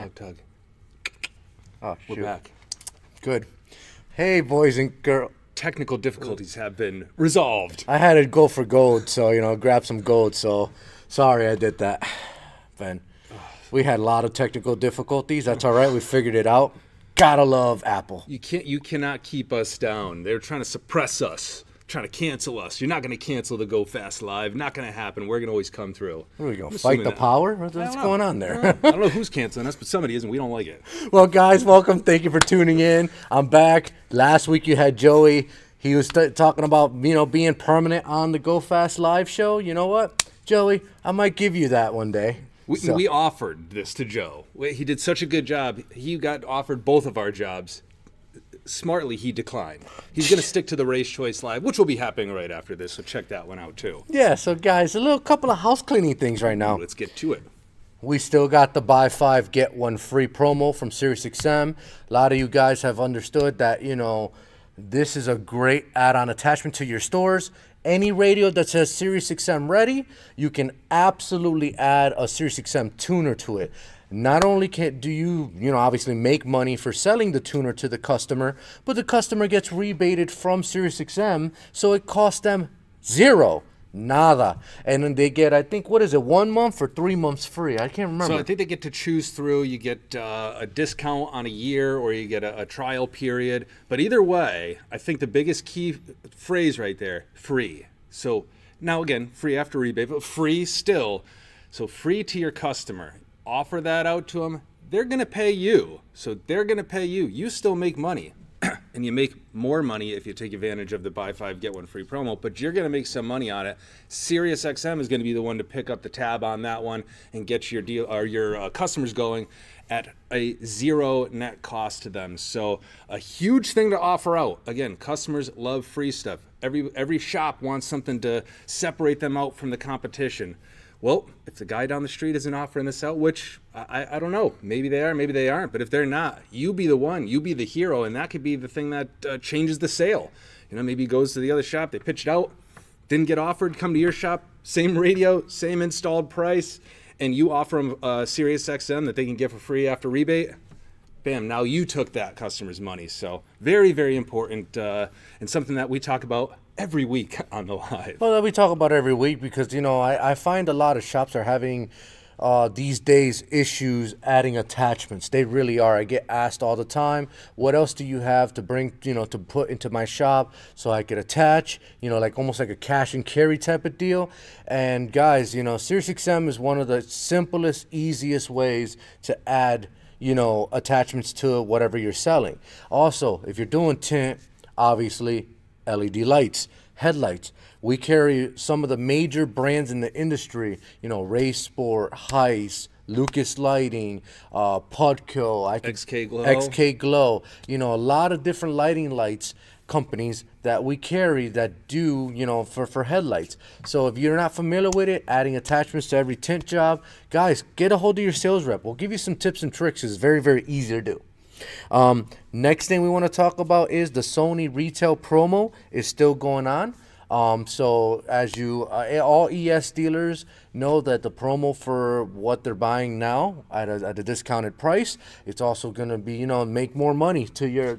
Hug, tug. Oh, We're back. Good. Hey, boys and girls. Technical difficulties have been resolved. I had to go for gold, so, grab some gold, so sorry I did that, Ben. We had a lot of technical difficulties. That's all right. We figured it out. Gotta love Apple. You cannot keep us down. They're trying to suppress us, trying to cancel us. You're not going to cancel the Go Fast Live. Not going to happen. We're going to always come through. What are we going to fight the power? What's going on there? I don't know who's canceling us, but somebody is, and we don't like it. Well, guys, welcome. Thank you for tuning in. I'm back. Last week you had Joey. He was talking about, being permanent on the Go Fast Live show. You know what, Joey? I might give you that one day. We offered this to Joe. He did such a good job. He got offered both of our jobs. Smartly, he declined. He's going to stick to the Race Choice Live, which will be happening right after this, so check that one out, too. Yeah, so, guys, a couple of house cleaning things right now. Let's get to it. We still got the buy 5, get 1 free promo from SiriusXM. A lot of you guys have understood that, this is a great add-on attachment to your stores. Any radio that says SiriusXM ready, you can absolutely add a SiriusXM tuner to it. Not only do you, obviously make money for selling the tuner to the customer, but the customer gets rebated from SiriusXM, so it costs them zero. Nada. And then they get, I think, 1 month or 3 months free? I can't remember. So I think they get to choose through. You get a discount on a year, or you get a trial period. But either way, I think the biggest key phrase right there, free. So now again, free after rebate, but free still. So free to your customer. Offer that out to them. They're going to pay you. So they're going to pay you. You still make money. And you make more money if you take advantage of the buy 5, get 1 free promo, but you're going to make some money on it. SiriusXM is going to be the one to pick up the tab on that one and get your deal or your customers going at a zero net cost to them. So a huge thing to offer out. Again, customers love free stuff. Every shop wants something to separate them out from the competition. Well, if the guy down the street isn't offering this out, which I don't know, maybe they are, maybe they aren't, but if they're not, you be the one, you be the hero, and that could be the thing that changes the sale. Maybe he goes to the other shop, they pitch it out, didn't get offered, come to your shop, same radio, same installed price, and you offer them SiriusXM that they can get for free after rebate. Bam, now you took that customer's money. So very, very important and something that we talk about every week on the live. Well, we talk about every week because, I find a lot of shops are having these days issues adding attachments. They really are. I get asked all the time, what else do you have to bring, to put into my shop so I could attach, like almost like a cash and carry type of deal. And guys, SiriusXM is one of the simplest, easiest ways to add attachments to whatever you're selling. Also, if you're doing tint, obviously LED lights, headlights. We carry some of the major brands in the industry, Race Sport, Heist, Lucas Lighting, Pudco, XK Glow, a lot of different lighting lights companies that we carry that do, for headlights. So if you're not familiar with it, adding attachments to every tint job, guys, get a hold of your sales rep. We'll give you some tips and tricks. It's very, very easy to do. Next thing we want to talk about is the Sony retail promo is still going on. So as all ES dealers know that the promo for what they're buying now at a discounted price, it's also going to be, make more money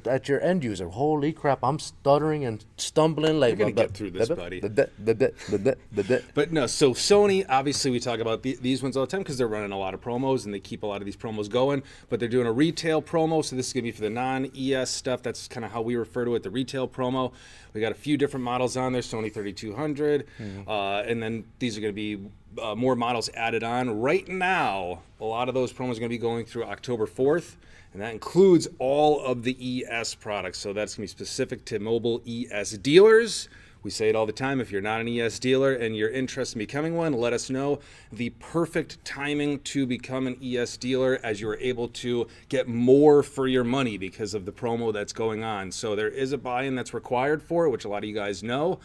at your end user. Holy crap, I'm stuttering and stumbling like. You're going to get through this, buddy. But no, so Sony, obviously we talk about these ones all the time because they're running a lot of promos and they keep a lot of these promos going, but they're doing a retail promo. So this is going to be for the non-ES stuff. That's kind of how we refer to it, the retail promo. We got a few different models on there, Sony 3200, and then these are going to be more models added on. Right now, a lot of those promos are going to be going through October 4th, and that includes all of the ES products. So that's going to be specific to mobile ES dealers. We say it all the time. If you're not an ES dealer and you're interested in becoming one, let us know. The perfect timing to become an ES dealer as you're able to get more for your money because of the promo that's going on. So there is a buy-in that's required for it, which a lot of you guys know.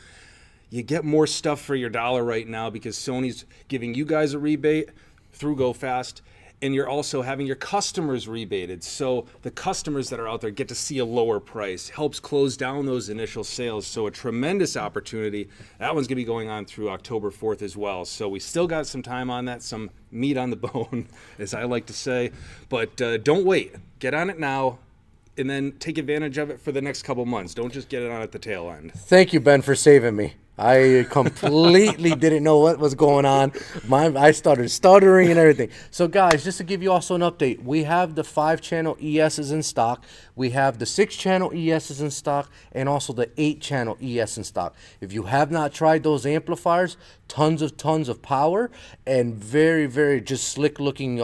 You get more stuff for your dollar right now because Sony's giving you guys a rebate through GoFast, and you're also having your customers rebated. So the customers that are out there get to see a lower price, helps close down those initial sales. So a tremendous opportunity. That one's gonna be going on through October 4th as well. So we still got some time on that, some meat on the bone, as I like to say. But don't wait, get on it now, and then take advantage of it for the next couple months. Don't just get it on at the tail end. Thank you, Ben, for saving me. I completely didn't know what was going on. I started stuttering and everything. So, guys, just to give you also an update, we have the 5-channel ESs in stock. We have the 6-channel ESs in stock, and also the 8-channel ES in stock. If you have not tried those amplifiers, tons of power and very, very just slick looking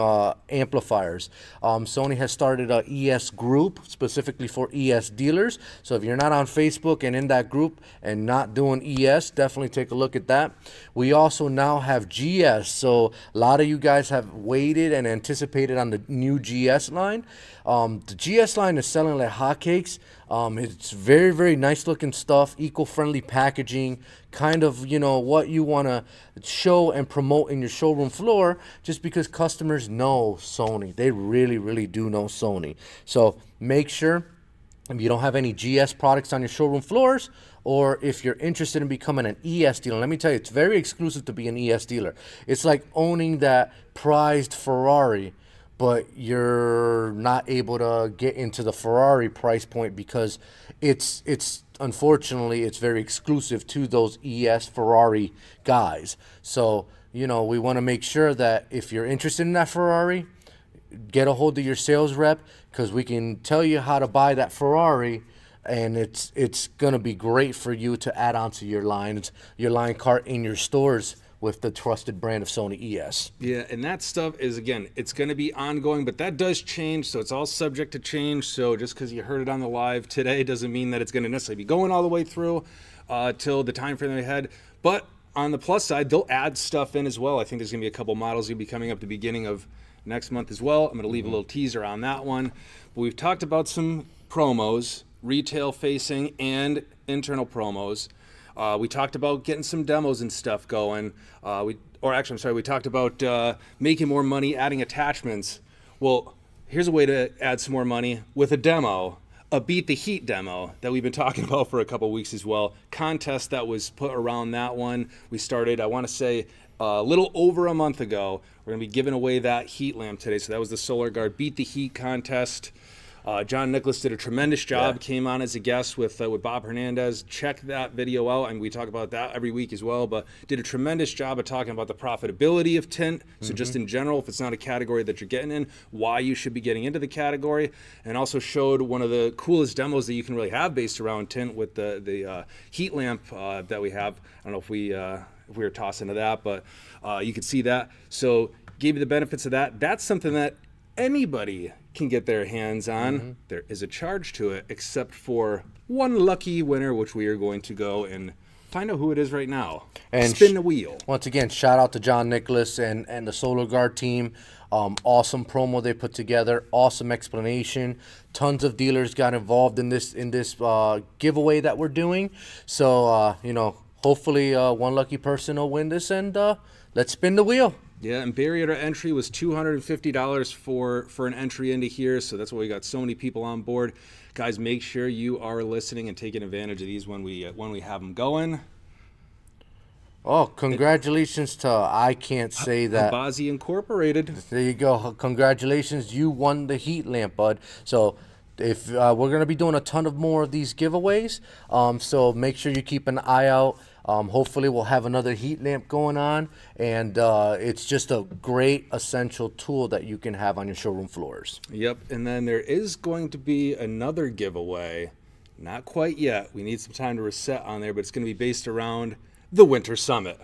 amplifiers. Sony has started a ES group specifically for ES dealers. So if you're not on Facebook and in that group and not doing ES, definitely take a look at that. We also now have GS. So a lot of you guys have waited and anticipated on the new GS line. The GS line is selling like hotcakes. It's very, very nice looking stuff, eco-friendly packaging, kind of, you know, what you want to show and promote in your showroom floor, just because customers know Sony. They really, really do know Sony. So make sure if you don't have any GS products on your showroom floors, or if you're interested in becoming an ES dealer, let me tell you, it's very exclusive to be an ES dealer. It's like owning that prized Ferrari, but you're not able to get into the Ferrari price point because it's unfortunately it's very exclusive to those ES Ferrari guys. So, you know, we want to make sure that if you're interested in that Ferrari, get a hold of your sales rep, because we can tell you how to buy that Ferrari, and it's going to be great for you to add on to your line cart in your stores with the trusted brand of Sony ES. Yeah, and that stuff is, again, it's going to be ongoing, but that does change, so it's all subject to change. So just because you heard it on the live today doesn't mean that it's going to necessarily be going all the way through till the time frame ahead. But on the plus side, they'll add stuff in as well. I think there's going to be a couple models going to be coming up at the beginning of next month as well. I'm going to leave a little teaser on that one. But we've talked about some promos, retail facing and internal promos. We talked about getting some demos and stuff going. We talked about making more money, adding attachments. Well, here's a way to add some more money with a demo, a Beat the Heat demo that we've been talking about for a couple weeks as well. Contest that was put around that one. We started, I want to say, a little over a month ago. We're going to be giving away that heat lamp today. So that was the Solar Gard Beat the Heat contest. John Nicholas did a tremendous job, came on as a guest with Bob Hernandez. Check that video out, and we talk about that every week as well, but did a tremendous job of talking about the profitability of tint. So just in general, if it's not a category that you're getting in, why you should be getting into the category, and also showed one of the coolest demos that you can really have based around tint with the heat lamp that we have. I don't know if we were tossing to that, but you could see that. So gave you the benefits of that. That's something that anybody can get their hands on. There is a charge to it, except for one lucky winner, which we are going to go and find out who it is right now. And spin the wheel. Once again, shout out to John Nicholas and the Solar Gard team. Awesome promo they put together. Awesome explanation. Tons of dealers got involved in this giveaway that we're doing. So you know, hopefully one lucky person will win this, and let's spin the wheel. Yeah, and barrier to entry was $250 for an entry into here, so that's why we got so many people on board. Guys, make sure you are listening and taking advantage of these when we have them going. Oh, congratulations to, I can't say that. Abazi Incorporated. There you go. Congratulations, you won the heat lamp, bud. So if we're going to be doing a ton of more of these giveaways, so make sure you keep an eye out. Hopefully we'll have another heat lamp going on, and it's just a great essential tool that you can have on your showroom floors. Yep, and then there is going to be another giveaway. Not quite yet. We need some time to reset on there, but it's going to be based around the Winter Summit.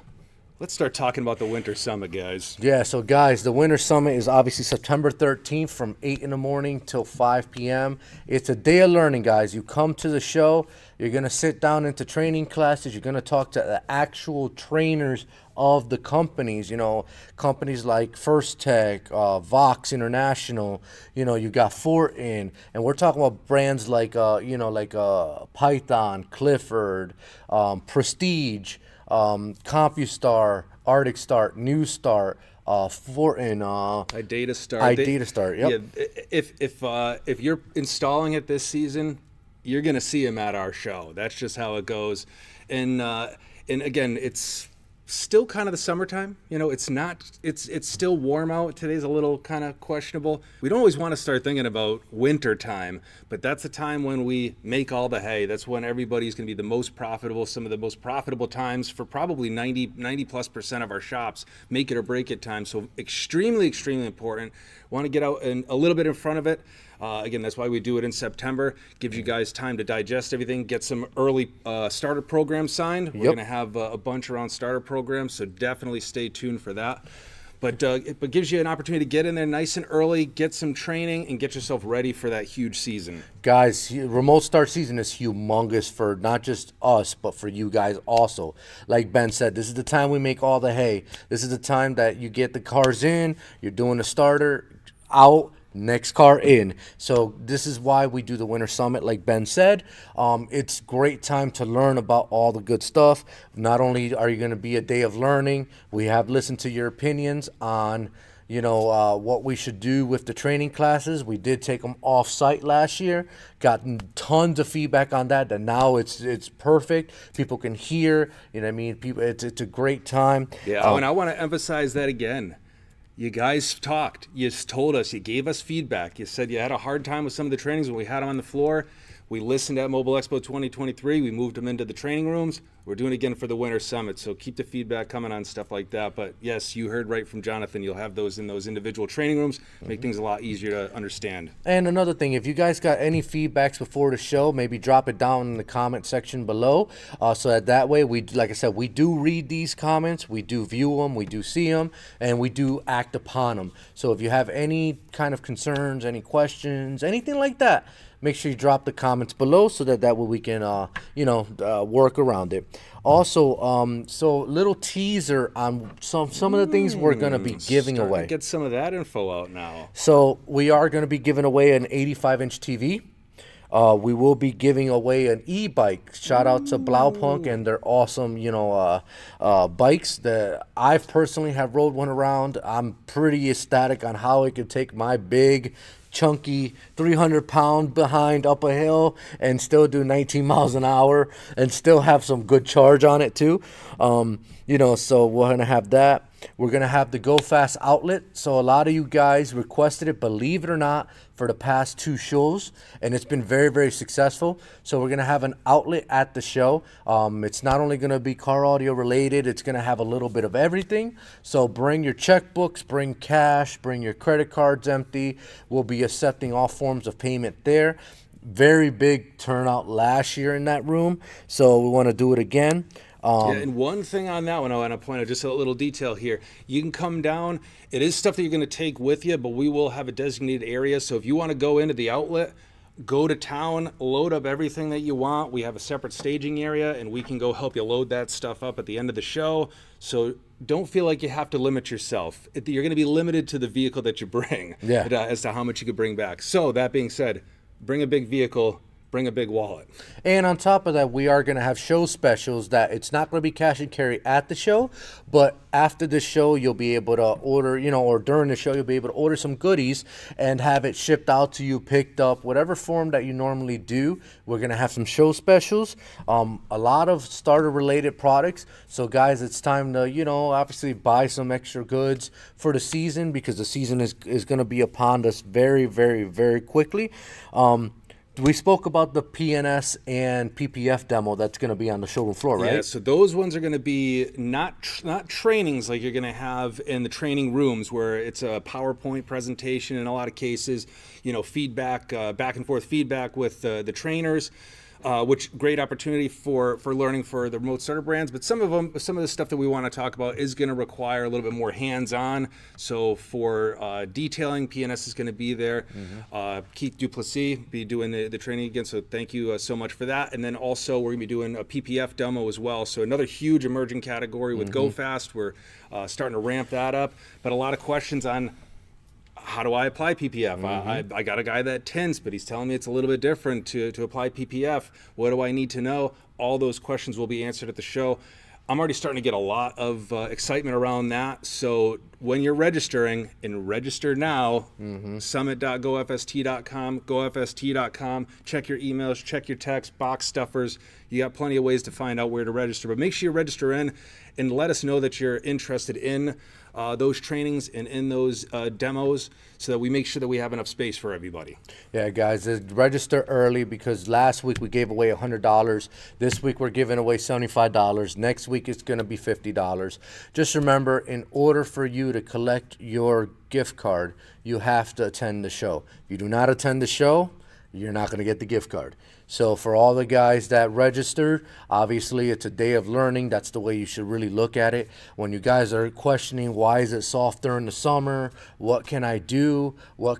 Let's start talking about the Winter Summit, guys. Yeah, so guys, the Winter Summit is obviously September 13th from 8 in the morning till 5 p.m. It's a day of learning, guys. You come to the show, you're going to sit down into training classes, you're going to talk to the actual trainers of the companies, you know, companies like First Tech, Vox International, you know, you got Fortin, and we're talking about brands like, you know, like Python, Clifford, Prestige, CompuStar, Arctic Start, New Start, iData Start. iData Start. Yep. Yeah, if you're installing it this season, you're gonna see them at our show. That's just how it goes. And again, it's still kind of the summertime. You know, it's still warm out. Today's a little kind of questionable. We don't always want to start thinking about winter time, but that's the time when we make all the hay. That's when everybody's going to be the most profitable. Some of the most profitable times for probably 90+% of our shops, make it or break it time. So extremely, extremely important. Want to get out and a little bit in front of it. Again, that's why we do it in September. Gives you guys time to digest everything, get some early starter programs signed. We're going to have a bunch around starter programs, so definitely stay tuned for that. But it gives you an opportunity to get in there nice and early, get some training, and get yourself ready for that huge season. Guys, remote start season is humongous for not just us, but for you guys also. Like Ben said, this is the time we make all the hay. This is the time that you get the cars in, you're doing the starter, out, next car in. So this is why we do the Winter Summit, like Ben said. It's great time to learn about all the good stuff. Not only are you going to be a day of learning, we have listened to your opinions on, you know, what we should do with the training classes. We did take them off site last year, gotten tons of feedback on that, and now it's perfect. People can hear, you know what I mean? People, it's a great time. Yeah, and I want to emphasize that again. You guys talked. You told us. You gave us feedback. You said you had a hard time with some of the trainings when we had them on the floor. We listened at Mobile Expo 2023. We moved them into the training rooms. We're doing it again for the Winter Summit. So keep the feedback coming on stuff like that. But yes, you heard right from Jonathan. You'll have those in those individual training rooms. Make things a lot easier to understand. And another thing, if you guys got any feedbacks before the show, maybe drop it down in the comment section below. So that way, like I said, we do read these comments. We do view them. We do see them. And we do act upon them. So if you have any kind of concerns, any questions, anything like that, make sure you drop the comments below so that way we can, work around it. Also, so little teaser on some of the things we're going to be giving away. Get some of that info out now. So we are going to be giving away an 85-inch TV. We will be giving away an e-bike. Shout out to Blaupunk and their awesome, bikes that I personally have rode one around. I'm pretty ecstatic on how it could take my big, chunky 300-pound behind up a hill and still do 19 miles an hour and still have some good charge on it too. So we're going to have that. We're going to have the Go Fast outlet. So a lot of you guys requested it, believe it or not, for the past 2 shows, and it's been very, very successful. So we're going to have an outlet at the show. It's not only going to be car audio related, it's going to have a little bit of everything. So bring your checkbooks, bring cash, bring your credit cards empty. We'll be accepting all forms of payment there. Very big turnout last year in that room, so we want to do it again. And one thing on that one, I want to point out just a little detail here. You can come down. It is stuff that you're going to take with you, but we will have a designated area. So if you want to go into the outlet, go to town, load up everything that you want. We have a separate staging area, and we can go help you load that stuff up at the end of the show. So don't feel like you have to limit yourself. You're going to be limited to the vehicle that you bring as to how much you could bring back. So that being said, bring a big vehicle. Bring a big wallet. And on top of that, we are going to have show specials that it's not going to be cash and carry at the show, but after the show, you'll be able to order, or during the show, you'll be able to order some goodies and have it shipped out to you, picked up, whatever form that you normally do. We're going to have some show specials, a lot of starter-related products. So, guys, it's time to, obviously buy some extra goods for the season because the season is going to be upon us very, very, very quickly. We spoke about the PNS and PPF demo that's going to be on the showroom floor, right? Yeah, so those ones are going to be not trainings like you're going to have in the training rooms where it's a PowerPoint presentation in a lot of cases, feedback, back and forth feedback with the trainers. Which great opportunity for learning for the remote starter brands, but some of the stuff that we want to talk about is going to require a little bit more hands-on. So for detailing, PNS is going to be there. Keith Duplessis be doing the training again. So thank you so much for that. And then also we're going to be doing a PPF demo as well. So another huge emerging category with Go Fast. We're starting to ramp that up, but a lot of questions on how do I apply PPF? I got a guy that tints, but he's telling me it's a little bit different to apply PPF. What do I need to know? All those questions will be answered at the show. I'm already starting to get a lot of excitement around that. So when you're registering, and register now, summit.gofst.com, gofst.com, check your emails, check your text, box stuffers. You got plenty of ways to find out where to register, but make sure you register in and let us know that you're interested in those trainings and in those demos, so that we make sure that we have enough space for everybody. Yeah, guys, register early, because last week we gave away $100. This week we're giving away $75. Next week it's going to be $50. Just remember, in order for you to collect your gift card, you have to attend the show. If you do not attend the show, you're not going to get the gift card. So for all the guys that registered, obviously it's a day of learning. That's the way you should really look at it. When you guys are questioning, why is it soft during the summer? What can I do?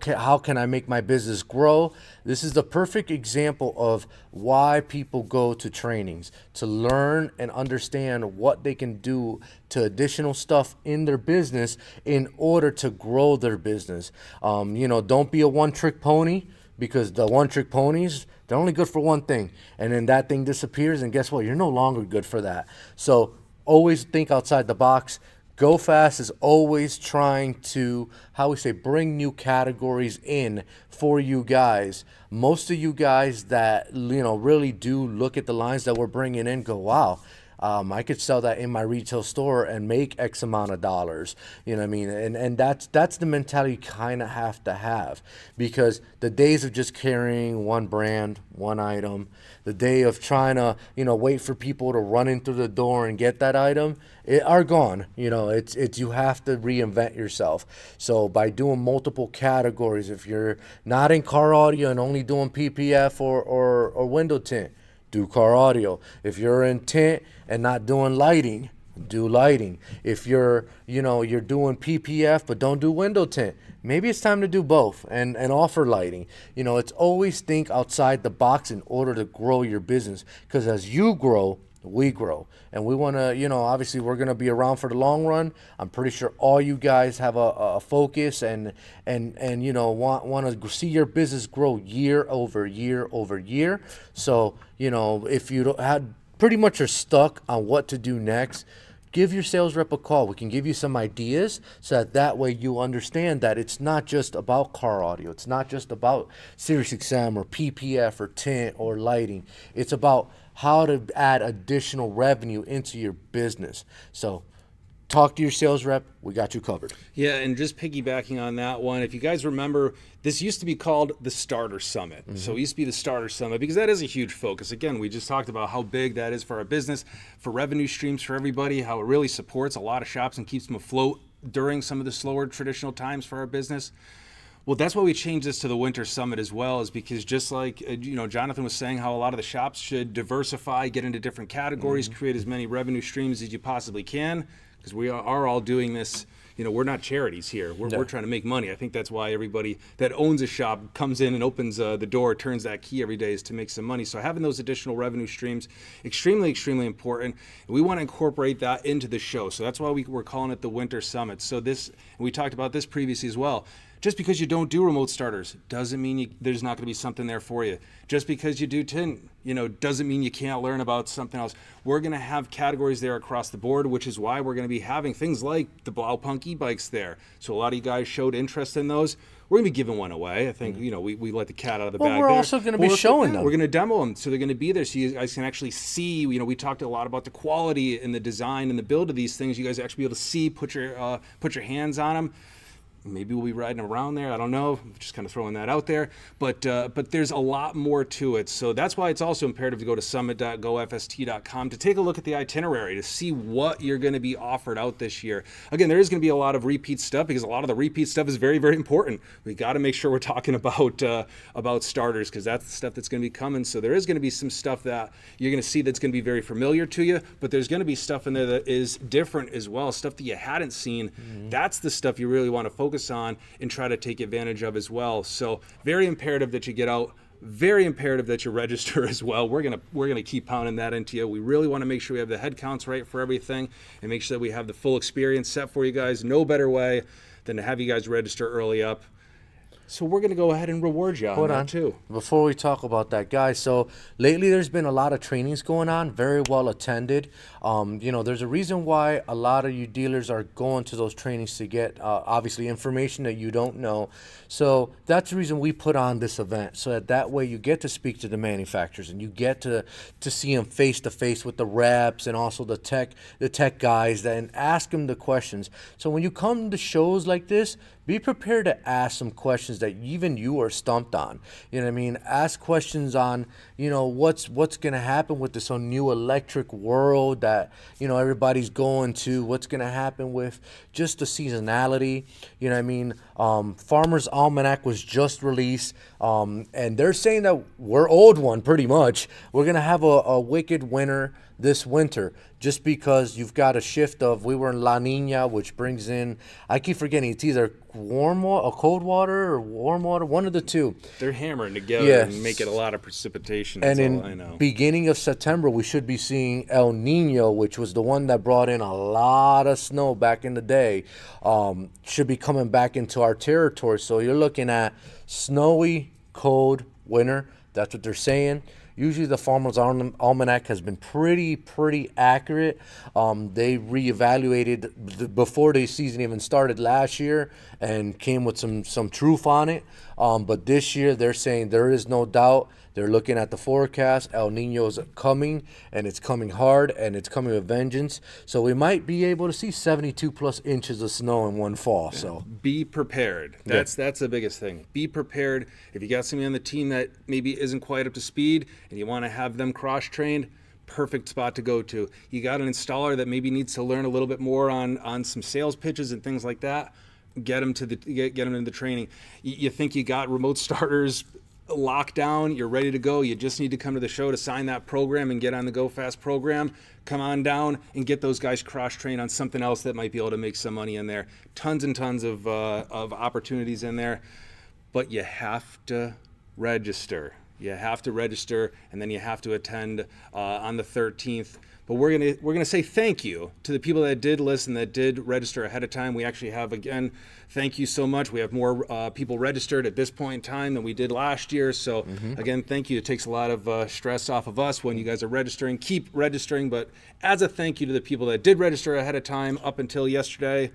How can I make my business grow? This is the perfect example of why people go to trainings, to learn and understand what they can do to additional stuff in their business in order to grow their business. You know, don't be a one-trick pony, because the one-trick ponies, they're only good for one thing, and then that thing disappears, and guess what? You're no longer good for that. So always think outside the box. Go Fast is always trying to, how we say, bring new categories in for you guys. Most of you guys that, you know, really do look at the lines that we're bringing in, go, wow, I could sell that in my retail store and make X amount of dollars. You know what I mean? And that's the mentality you kind of have to have, because the days of just carrying one brand, one item, the day of trying to, you know, wait for people to run in through the door and get that item, are gone. You know, it's you have to reinvent yourself. So by doing multiple categories, if you're not in car audio and only doing PPF or window tint, do car audio. If you're in tint and not doing lighting, do lighting. If you're, you know, you're doing PPF but don't do window tint, maybe it's time to do both and offer lighting. You know, it's always think outside the box in order to grow your business, because as you grow, we grow. And we want to, you know, obviously we're going to be around for the long run. I'm pretty sure all you guys have a focus and you know, want to see your business grow year over year over year. So, you know, if you don't have, pretty much are stuck on what to do next, give your sales rep a call. We can give you some ideas, so that way you understand that it's not just about car audio. It's not just about SiriusXM or PPF or tint or lighting. It's about how to add additional revenue into your business. So talk to your sales rep. We got you covered. Yeah, and just piggybacking on that one, if you guys remember, this used to be called the Starter Summit. So it used to be the Starter Summit because that is a huge focus. Again, we just talked about how big that is for our business, for revenue streams for everybody, how it really supports a lot of shops and keeps them afloat during some of the slower traditional times for our business. Well, that's why we changed this to the Winter Summit as well, is because just like, you know, Jonathan was saying how a lot of the shops should diversify, get into different categories, create as many revenue streams as you possibly can, because we are all doing this. You know, we're not charities here. We're trying to make money. I think that's why everybody that owns a shop comes in and opens the door, turns that key every day, is to make some money. So having those additional revenue streams, extremely, extremely important. And we want to incorporate that into the show. So that's why we're calling it the Winter Summit. So this, and we talked about this previously as well. Just because you don't do remote starters doesn't mean there's not going to be something there for you. Just because you do tint, you know, doesn't mean you can't learn about something else. We're going to have categories there across the board, which is why we're going to be having things like the Blaupunk e-bikes there. So a lot of you guys showed interest in those. We're going to be giving one away. I think, you know, we let the cat out of the bag. We're also going to be showing them. We're going to demo them. So they're going to be there so you guys can actually see. You know, we talked a lot about the quality and the design and the build of these things. You guys actually be able to see, put your hands on them. Maybe we'll be riding around there. I don't know. Just kind of throwing that out there. But there's a lot more to it. So that's why it's also imperative to go to summit.gofst.com to take a look at the itinerary, to see what you're going to be offered out this year. Again, there is going to be a lot of repeat stuff, because a lot of the repeat stuff is very, very important. We got to make sure we're talking about starters, because that's the stuff that's going to be coming. So there is going to be some stuff that you're going to see that's going to be very familiar to you, but there's going to be stuff in there that is different as well, stuff that you hadn't seen. That's the stuff you really want to focus on and try to take advantage of as well. So very imperative that you get out, very imperative that you register as well. We're gonna keep pounding that into you. We really want to make sure we have the head counts right for everything and make sure that we have the full experience set for you guys. No better way than to have you guys register early up. So we're going to go ahead and reward you on that too. Before we talk about that, guys, so lately there's been a lot of trainings going on, very well attended. You know, there's a reason why a lot of you dealers are going to those trainings to get, obviously, information that you don't know. So that's the reason we put on this event, so that way you get to speak to the manufacturers and you get to see them face to face with the reps and also the tech guys, and ask them the questions. So when you come to shows like this, be prepared to ask some questions that even you are stumped on. You know what I mean? Ask questions on, you know, what's going to happen with this new electric world that, you know, everybody's going to. What's going to happen with just the seasonality. You know what I mean? Farmer's Almanac was just released, and they're saying that we're old one pretty much. We're going to have a wicked winter this winter, just because you've got a shift of, we were in La Nina, which brings in, I keep forgetting, it's either warm water, or cold water, or warm water, one of the two. They're hammering together and making a lot of precipitation. That's and all I know. Beginning of September, we should be seeing El Nino, which was the one that brought in a lot of snow back in the day, should be coming back into our territory. So you're looking at snowy, cold winter. That's what they're saying. Usually the Farmer's Almanac has been pretty accurate. They reevaluated before the season even started last year and came with some truth on it. But this year they're saying there is no doubt. They're looking at the forecast. El Nino is coming, and it's coming hard, and it's coming with vengeance. So we might be able to see 72+ inches of snow in one fall. So be prepared. That's the biggest thing. Be prepared. If you got somebody on the team that maybe isn't quite up to speed and you want to have them cross-trained, perfect spot to go to. You got an installer that maybe needs to learn a little bit more on some sales pitches and things like that. Get them to get them into the training. You think you got remote starters locked down, you're ready to go, you just need to come to the show to sign that program and get on the Go Fast program. Come on down and get those guys cross-trained on something else that might be able to make some money in there. Tons and tons of opportunities in there, but you have to register. You have to register, and then you have to attend on the 13th. But we're gonna say thank you to the people that did listen, that did register ahead of time. We actually have, again, thank you so much. We have more people registered at this point in time than we did last year. So again, thank you. It takes a lot of stress off of us when you guys are registering. Keep registering, but as a thank you to the people that did register ahead of time up until yesterday,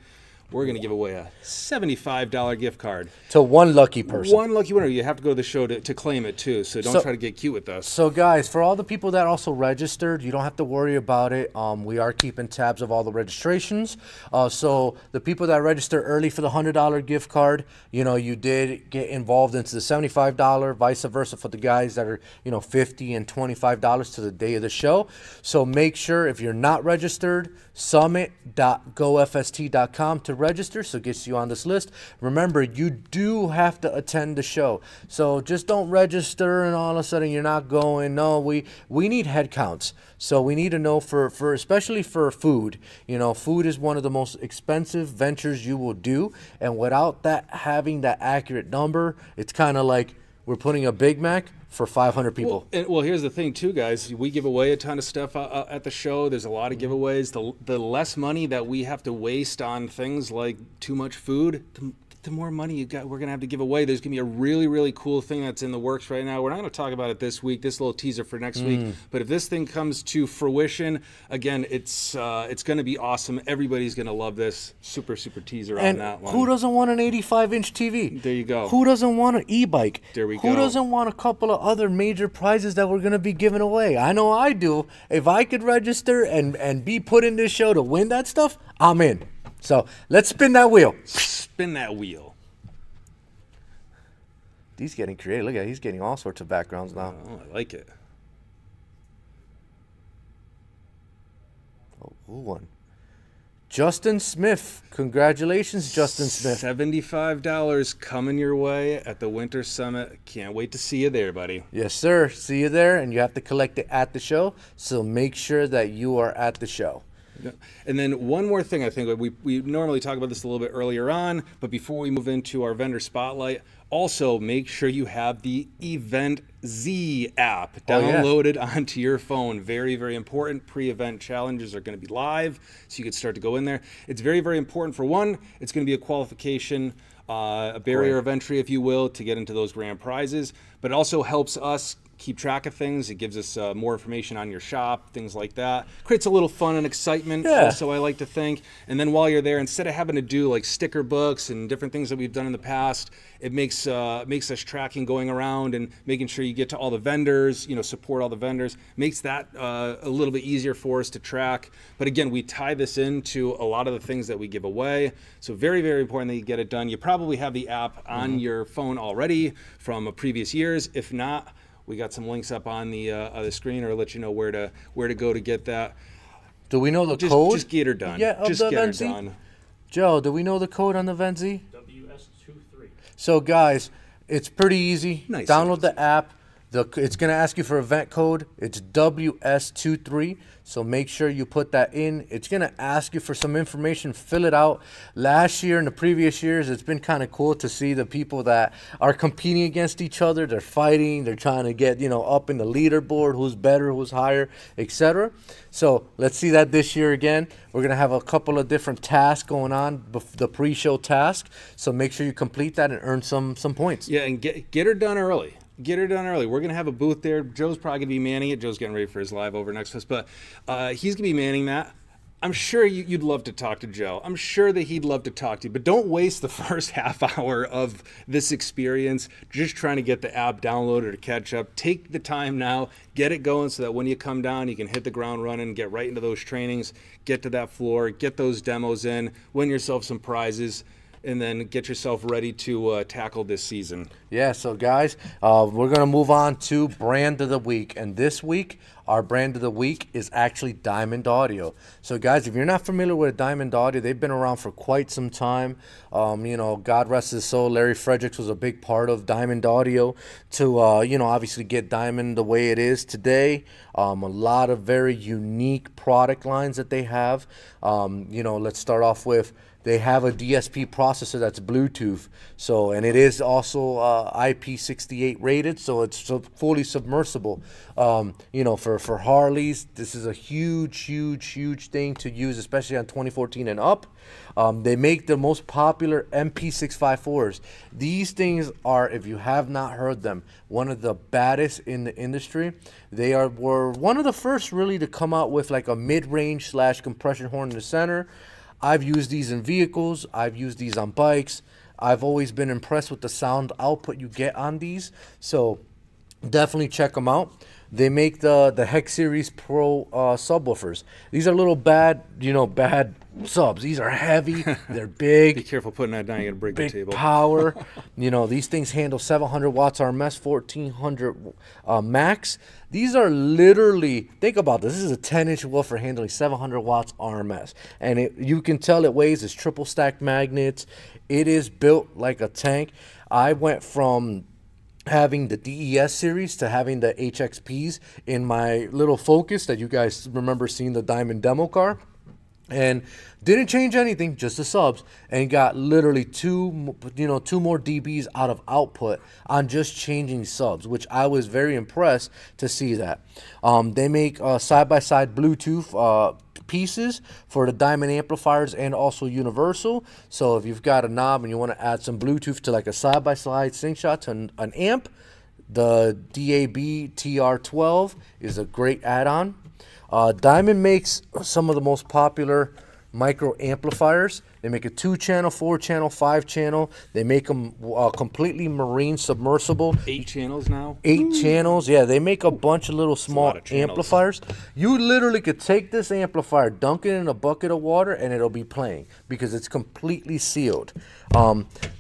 we're going to give away a $75 gift card. To one lucky person. One lucky winner. You have to go to the show to claim it, too, so don't try to get cute with us. So, guys, for all the people that also registered, you don't have to worry about it. We are keeping tabs of all the registrations. So the people that registered early for the $100 gift card, you know, you did get involved into the $75, vice versa for the guys that are, you know, $50 and $25 to the day of the show. So make sure, if you're not registered, summit.gofst.com to register, so it gets you on this list. Remember, you do have to attend the show, so just don't register and all of a sudden you're not going. No, we need head counts, so we need to know for especially for food. You know, food is one of the most expensive ventures you will do, and without that having that accurate number, it's kind of like we're putting a Big Mac for 500 people. Well, here's the thing, too, guys. We give away a ton of stuff at the show. There's a lot of giveaways. The less money that we have to waste on things like too much food, the more money you got, we're going to have to give away. There's going to be a really, really cool thing that's in the works right now. We're not going to talk about it this week, this little teaser for next week. But if this thing comes to fruition, again, it's going to be awesome. Everybody's going to love this. Super teaser on that one. Who doesn't want an 85-inch TV? There you go. Who doesn't want an e-bike? There we go. Who doesn't want a couple of other major prizes that we're going to be giving away? I know I do. If I could register and be put in this show to win that stuff, I'm in. So let's spin that wheel. Spin that wheel. He's getting creative. Look at it. He's getting all sorts of backgrounds now. Oh, I like it. Oh, who won? Justin Smith. Congratulations, Justin Smith. $75 coming your way at the Winter Summit. Can't wait to see you there, buddy. Yes, sir. See you there, and you have to collect it at the show, so make sure that you are at the show. And then one more thing, I think we normally talk about this a little bit earlier on, but before we move into our vendor spotlight, also make sure you have the EventZ app downloaded onto your phone. Very, very important. Pre-event challenges are going to be live, so you can start to go in there. It's very, very important. For one, it's going to be a qualification a barrier of entry, if you will, to get into those grand prizes. But it also helps us keep track of things. It gives us more information on your shop, things like that. Creates a little fun and excitement also, I like to think. And then while you're there, instead of having to do like sticker books and different things that we've done in the past, it makes us tracking going around and making sure you get to all the vendors, you know, support all the vendors, makes that a little bit easier for us to track. But again, we tie this into a lot of the things that we give away. So very, very important that you get it done. You probably have the app on your phone already from previous years. If not, we got some links up on the screen, or let you know where to go to get that. Do we know the code? Just get her done. Yeah, just get her done. Joe, do we know the code on the Venzi? WS23. So guys, it's pretty easy. Nice. Download the app. It's going to ask you for event code. It's WS23. So make sure you put that in. It's going to ask you for some information. Fill it out. Last year and the previous years, it's been kind of cool to see the people that are competing against each other. They're fighting. They're trying to get, you know, up in the leaderboard, who's better, who's higher, etc. So let's see that this year again. We're going to have a couple of different tasks going on, the pre-show task. So make sure you complete that and earn some points. Yeah, and get her done early. Get her done early. We're going to have a booth there. Joe's probably going to be manning it. Joe's getting ready for his live over next to us, but he's going to be manning that. I'm sure you'd love to talk to Joe. I'm sure that he'd love to talk to you, but don't waste the first half hour of this experience just trying to get the app downloaded or catch up. Take the time now, get it going so that when you come down, you can hit the ground running, get right into those trainings, get to that floor, get those demos in, win yourself some prizes, and then get yourself ready to tackle this season. Yeah, so guys, we're going to move on to Brand of the Week. And this week, our Brand of the Week is actually Diamond Audio. So guys, if you're not familiar with Diamond Audio, they've been around for quite some time. You know, God rest his soul, Larry Fredericks was a big part of Diamond Audio to, you know, obviously get Diamond the way it is today. A lot of very unique product lines that they have. You know, let's start off with, they have a DSP processor that's Bluetooth, so, and it is also IP68 rated, so it's fully submersible. You know, for Harleys, this is a huge thing to use, especially on 2014 and up. They make the most popular MP654s. These things are, if you have not heard them, one of the baddest in the industry. They were one of the first really to come out with like a mid-range / compression horn in the center. I've used these in vehicles. I've used these on bikes. I've always been impressed with the sound output you get on these. So definitely check them out. They make the Hex Series Pro subwoofers. These are little bad subs. These are heavy. They're big. Be careful putting that down. You're going to break the table. Power. You know, these things handle 700 watts RMS, 1400 max. These are literally, think about this. This is a 10-inch woofer handling 700 watts RMS. And you can tell it weighs. It's triple stacked magnets. It is built like a tank. I went from having the DES series to having the HXPs in my little Focus that you guys remember seeing, the Diamond demo car, and didn't change anything, just the subs, and got literally two more dBs out of output on just changing subs, which I was very impressed to see that. They make side-by-side Bluetooth pieces for the Diamond amplifiers and also universal. So if you've got a knob and you want to add some Bluetooth to like a side-by-side slingshot to an amp, the DAB TR12 is a great add-on. Diamond makes some of the most popular micro amplifiers. They make a 2-channel, 4-channel, 5-channel. They make them completely marine submersible. 8 channels now? 8 channels. Yeah, they make a bunch of little small amplifiers. You literally could take this amplifier, dunk it in a bucket of water, and it'll be playing because it's completely sealed.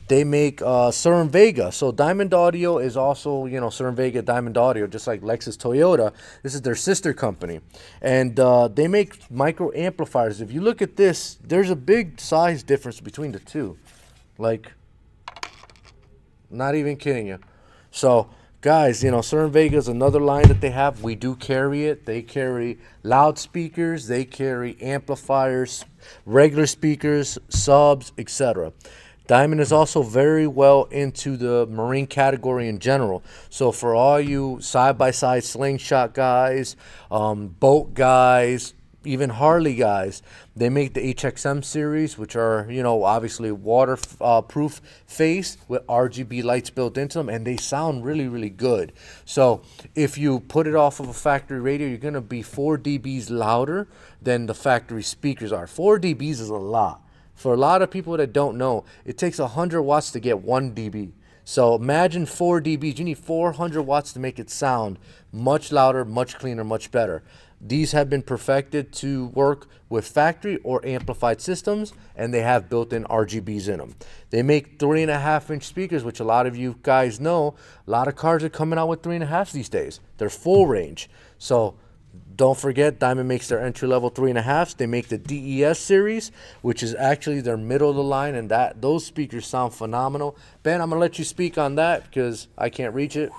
They make Sur and Vega. So Diamond Audio is also, you know, Sur and Vega, Diamond Audio, just like Lexus Toyota. This is their sister company. And they make micro amplifiers. If you look at this, there's a big size difference between the two. Like, not even kidding you. So, guys, you know, Sur and Vega is another line that they have. We do carry it. They carry loudspeakers. They carry amplifiers, regular speakers, subs, etc. Diamond is also very well into the marine category in general. So for all you side-by-side slingshot guys, boat guys, even Harley guys, they make the HXM series, which are, you know, obviously waterproof face with RGB lights built into them, and they sound really, really good. So if you put it off of a factory radio, you're going to be 4 dBs louder than the factory speakers are. 4 dBs is a lot. For a lot of people that don't know, it takes 100 watts to get 1 dB. So imagine 4 dBs. You need 400 watts to make it sound much louder, much cleaner, much better. These have been perfected to work with factory or amplified systems, and they have built-in RGBs in them. They make 3.5-inch speakers, which a lot of you guys know. A lot of cars are coming out with 3.5s these days. They're full range. So don't forget, Diamond makes their entry-level 3.5s. They make the DES series, which is actually their middle of the line, and those speakers sound phenomenal. Ben, I'm going to let you speak on that because I can't reach it.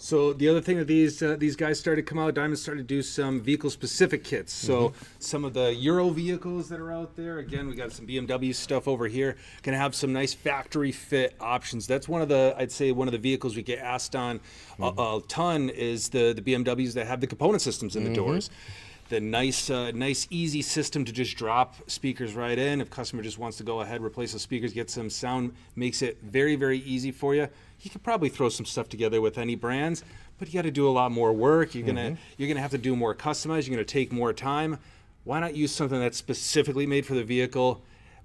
So the other thing that these guys started to come out, Diamond started to do some vehicle-specific kits. So some of the Euro vehicles that are out there, again, we got some BMW stuff over here, going to have some nice factory fit options. That's one of the, I'd say, one of the vehicles we get asked on a ton is the BMWs that have the component systems in the doors. The nice, easy system to just drop speakers right in. If customer just wants to go ahead, replace the speakers, get some sound, makes it very, very easy for you. You could probably throw some stuff together with any brands, but you got to do a lot more work. You're gonna have to do more customized. You're gonna take more time. Why not use something that's specifically made for the vehicle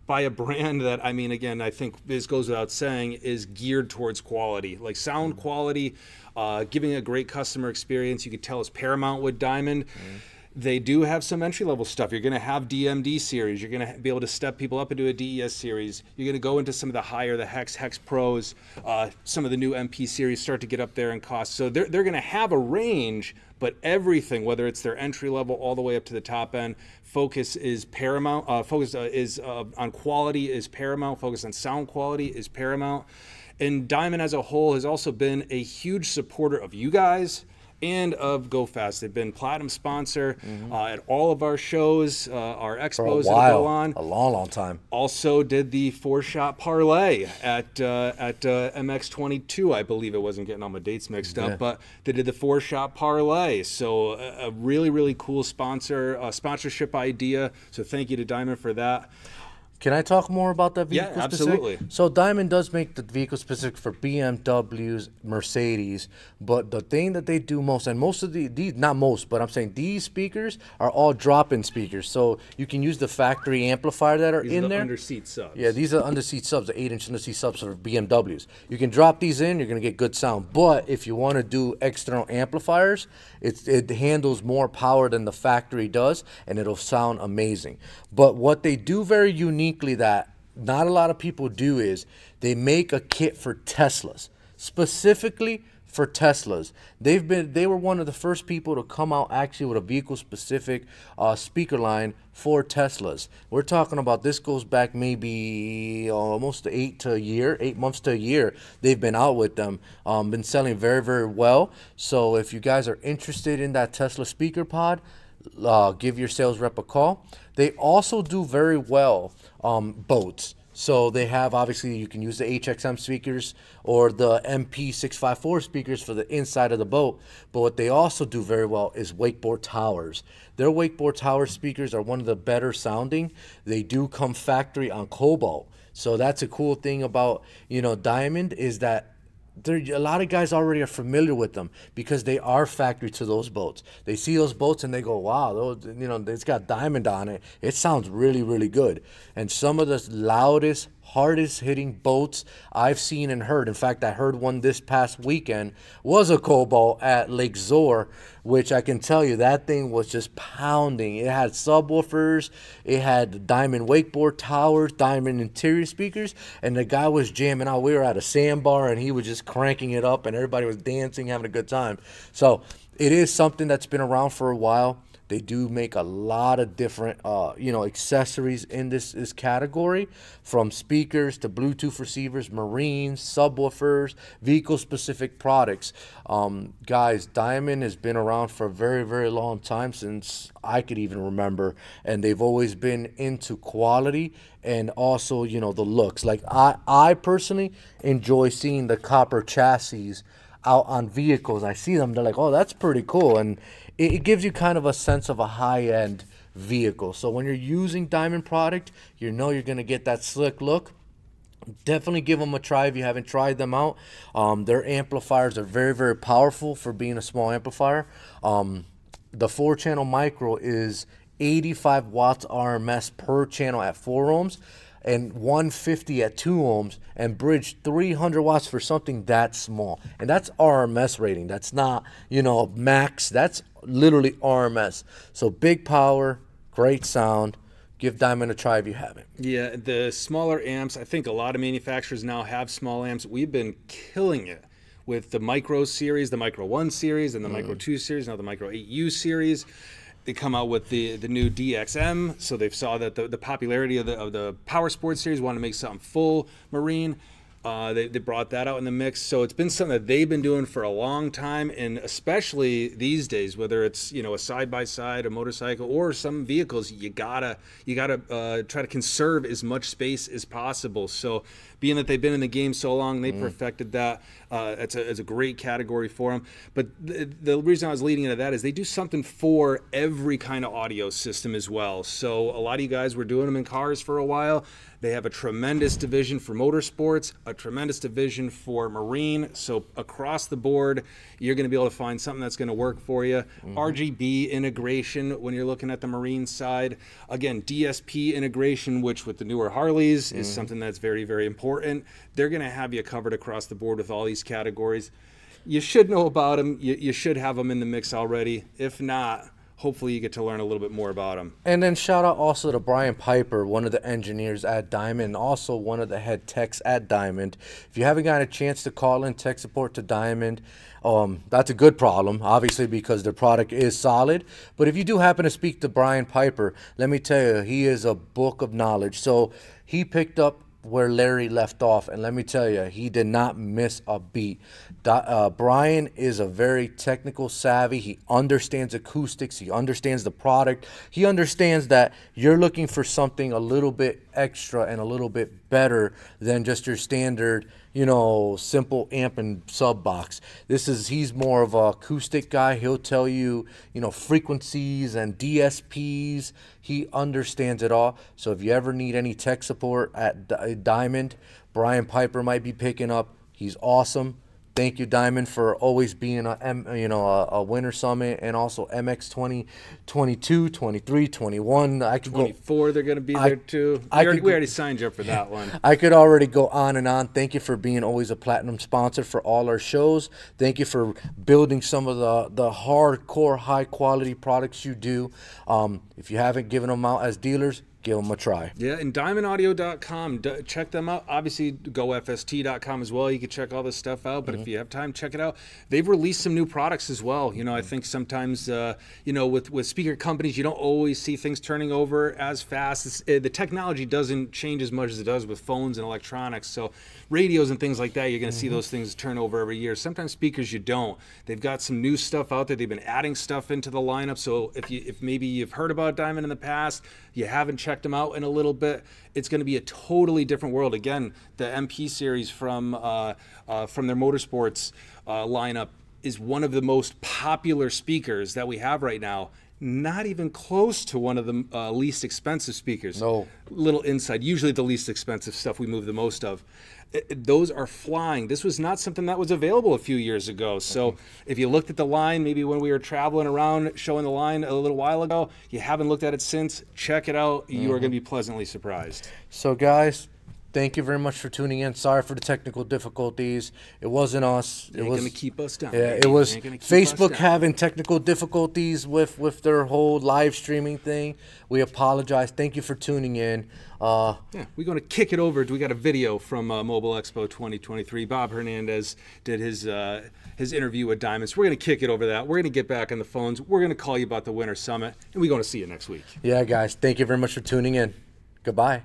by a brand that, I mean, again, I think this goes without saying, is geared towards quality, like sound quality, giving a great customer experience. You could tell is paramount with Diamond. They do have some entry-level stuff. You're going to have DMD series. You're going to be able to step people up into a DES series. You're going to go into some of the higher, the Hex Pros. Some of the new MP series start to get up there in cost. So they're going to have a range, but everything, whether it's their entry-level all the way up to the top end, focus is paramount. Focus is on quality is paramount. Focus on sound quality is paramount. And Diamond as a whole has also been a huge supporter of you guys and of Go Fast. They've been platinum sponsor at all of our shows, our expos that go on. A long time. Also did the 4-shot parlay at MX22, I believe it wasn't getting all my dates mixed up, but they did the 4-shot parlay. So a really, really cool sponsorship idea. So thank you to Diamond for that. Can I talk more about that vehicle specific? Absolutely. So Diamond does make the vehicle specific for BMWs, Mercedes, but the thing that they do most, and most of these, not most, but I'm saying these speakers are all drop-in speakers. So you can use the factory amplifier that are these in are there. Under-seat subs. Yeah, these are under-seat subs, the 8-inch under-seat subs for BMWs. You can drop these in, you're going to get good sound. But if you want to do external amplifiers, it handles more power than the factory does, and it'll sound amazing. But what they do very uniquely that not a lot of people do is they make a kit for Teslas, specifically for Teslas. They were one of the first people to come out actually with a vehicle specific speaker line for Teslas. We're talking about, this goes back maybe almost 8 months to a year. They've been out with them, been selling very, very well. So if you guys are interested in that Tesla speaker pod, give your sales rep a call. They also do very well boats. So they have, obviously, you can use the HXM speakers or the MP654 speakers for the inside of the boat. But what they also do very well is wakeboard towers. Their wakeboard tower speakers are one of the better sounding. They do come factory on cobalt. So that's a cool thing about, Diamond, is that a lot of guys already are familiar with them because they are factory to those boats. They see those boats and they go, wow, it's got Diamond on it. It sounds really, really good. And some of the loudest, hardest hitting boats I've seen and heard. In fact, I heard one this past weekend was a Cobalt at Lake Zor, which I can tell you that thing was just pounding. It had subwoofers, it had Diamond wakeboard towers, Diamond interior speakers, and the guy was jamming out. We were at a sandbar and he was just cranking it up and everybody was dancing, having a good time. So it is something that's been around for a while. They do make a lot of different, accessories in this category, from speakers to Bluetooth receivers, marines, subwoofers, vehicle-specific products. Guys, Diamond has been around for a very, very long time, since I could even remember, and they've always been into quality and also, the looks. Like I personally enjoy seeing the copper chassis out on vehicles. I see them, they're like, oh, that's pretty cool. And it gives you kind of a sense of a high-end vehicle. So when you're using Diamond product, you know you're going to get that slick look. Definitely give them a try if you haven't tried them out. Their amplifiers are very, very powerful for being a small amplifier. The 4-channel micro is 85 watts RMS per channel at 4 ohms and 150 at 2 ohms, and bridge 300 watts for something that small. And that's RMS rating. That's not, you know, max. That's literally RMS. So big power, great sound. Give Diamond a try if you haven't. Yeah, the smaller amps, I think a lot of manufacturers now have small amps. We've been killing it with the Micro series, the Micro 1 series, and the Micro 2 series, now the Micro 8U series. They come out with the new DXM, so they saw that the popularity of the Power Sports series, wanted to make something full marine. They brought that out in the mix. So it's been something that they've been doing for a long time, and especially these days, whether it's, you know, a side-by-side, a motorcycle, or some vehicles, you gotta try to conserve as much space as possible. So being that they've been in the game so long, they perfected that. It's a great category for them. But the reason I was leading into that is they do something for every kind of audio system as well. So a lot of you guys were doing them in cars for a while. They have a tremendous division for motorsports, a tremendous division for marine. So across the board, you're going to be able to find something that's going to work for you. RGB integration when you're looking at the marine side. Again, DSP integration, which with the newer Harleys is something that's very, very important. They're going to have you covered across the board with all these categories. You should know about them. You should have them in the mix already. If not, hopefully you get to learn a little bit more about them. And then shout out also to Brian Piper, one of the engineers at Diamond, and also one of the head techs at Diamond. If you haven't got a chance to call in tech support to Diamond, that's a good problem, obviously, because their product is solid. But if you do happen to speak to Brian Piper, let me tell you, he is a book of knowledge. So he picked up where Larry left off, and let me tell you, he did not miss a beat. Brian is a very technical savvy. He understands acoustics. He understands the product. He understands that you're looking for something a little bit extra and a little bit better than just your standard, you know, simple amp and sub box. He's more of a acoustic guy. He'll tell you, you know, frequencies and DSPs. He understands it all. So if you ever need any tech support at Diamond, Brian Piper might be picking up. He's awesome. Thank you, Diamond, for always being a Winter Summit, and also MX 2022, 23, 21. I could 24, they're going to be there too. We already signed you up for that one. I could already go on and on. Thank you for being always a platinum sponsor for all our shows. Thank you for building some of the hardcore, high-quality products you do. If you haven't given them out as dealers, give them a try. Yeah, and diamondaudio.com, check them out. Obviously, gofst.com as well. You can check all this stuff out, but if you have time, check it out. They've released some new products as well. You know, I think sometimes, you know, with speaker companies, you don't always see things turning over as fast. The technology doesn't change as much as it does with phones and electronics. So radios and things like that, you're going to see those things turn over every year. Sometimes speakers, you don't. They've got some new stuff out there. They've been adding stuff into the lineup. So if maybe you've heard about Diamond in the past, you haven't checked them out in a little bit, it's going to be a totally different world. Again, the MP series from their Motorsports lineup is one of the most popular speakers that we have right now. Not even close to one of the least expensive speakers. No. Little insight. Usually the least expensive stuff we move the most of. Those are flying. This was not something that was available a few years ago. So if you looked at the line, maybe when we were traveling around showing the line a little while ago, you haven't looked at it since, check it out. You are going to be pleasantly surprised. So guys, thank you very much for tuning in. Sorry for the technical difficulties. It wasn't us. It was going to keep us down. Yeah, it was Facebook having technical difficulties with their whole live streaming thing. We apologize. Thank you for tuning in. Yeah, we're going to kick it over. We got a video from Mobile Expo 2023. Bob Hernandez did his interview with Diamonds. We're going to kick it over that. We're going to get back on the phones. We're going to call you about the Winter Summit, and we're going to see you next week. Yeah, guys. Thank you very much for tuning in. Goodbye.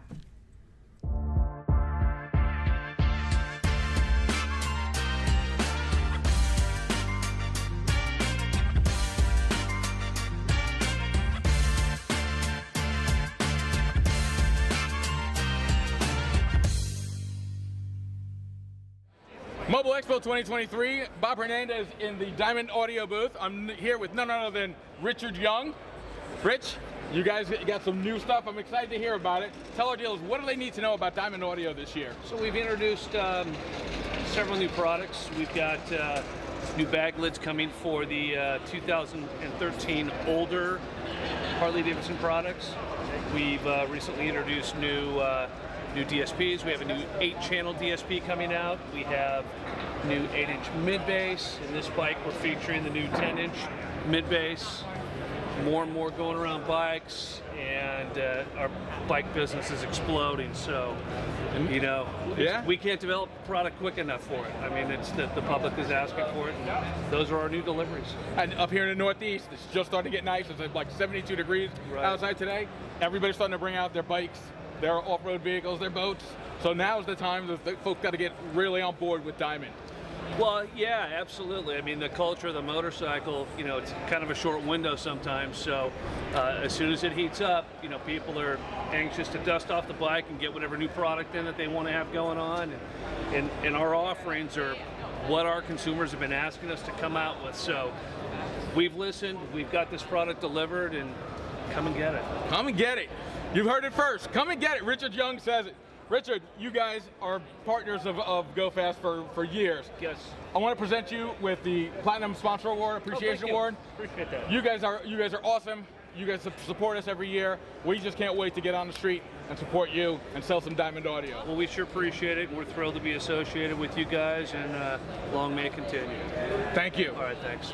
Mobile Expo 2023, Bob Hernandez in the Diamond Audio booth. I'm here with none other than Richard Young. Rich, you guys got some new stuff. I'm excited to hear about it. Tell our dealers, what do they need to know about Diamond Audio this year? So we've introduced several new products. We've got new bag lids coming for the 2013 older Harley-Davidson products. We've recently introduced new DSPs. We have a new 8-channel DSP coming out. We have new 8-inch mid-bass. In this bike, we're featuring the new 10-inch mid-bass. More and more going around bikes, and our bike business is exploding. So, you know, we can't develop a product quick enough for it. I mean, it's the public is asking for it, and those are our new deliveries. And up here in the Northeast, it's just starting to get nice. It's like 72 degrees outside today. Everybody's starting to bring out their bikes, their off-road vehicles, their boats. So now's the time that the folks got to get really on board with Diamond. Well, yeah, absolutely. I mean, the culture of the motorcycle, you know, it's kind of a short window sometimes. So as soon as it heats up, you know, people are anxious to dust off the bike and get whatever new product in that they want to have going on. And our offerings are what our consumers have been asking us to come out with. So we've listened, we've got this product delivered, and come and get it. Come and get it. You've heard it first. Come and get it. Richard Young says it. Richard, you guys are partners of GoFast for years. Yes. I want to present you with the Platinum Sponsor Award, Appreciation Award. Appreciate that. You guys are awesome. You guys support us every year. We just can't wait to get on the street and support you and sell some Diamond Audio. Well, we sure appreciate it. We're thrilled to be associated with you guys, and long may it continue. Thank you. All right, thanks.